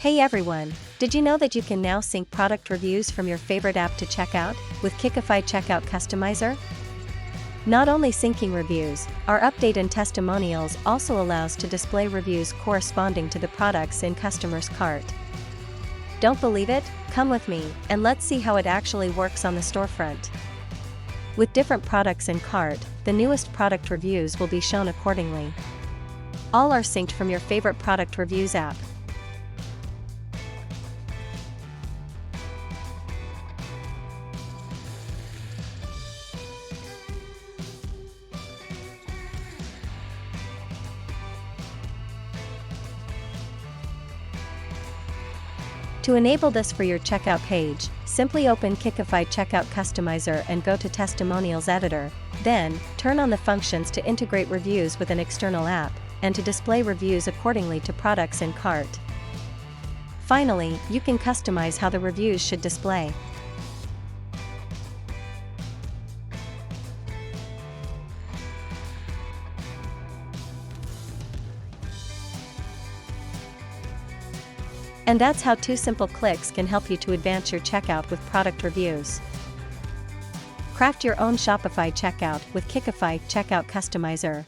Hey everyone, did you know that you can now sync product reviews from your favorite app to checkout with Qikify Checkout Customizer? Not only syncing reviews, our update and testimonials also allows to display reviews corresponding to the products in customer's cart. Don't believe it? Come with me, and let's see how it actually works on the storefront. With different products in cart, the newest product reviews will be shown accordingly. All are synced from your favorite product reviews app. To enable this for your checkout page, simply open Qikify Checkout Customizer and go to Testimonials Editor, then, turn on the functions to integrate reviews with an external app, and to display reviews accordingly to products in cart. Finally, you can customize how the reviews should display. And that's how 2 simple clicks can help you to advance your checkout with product reviews. Craft your own Shopify checkout with Qikify Checkout Customizer.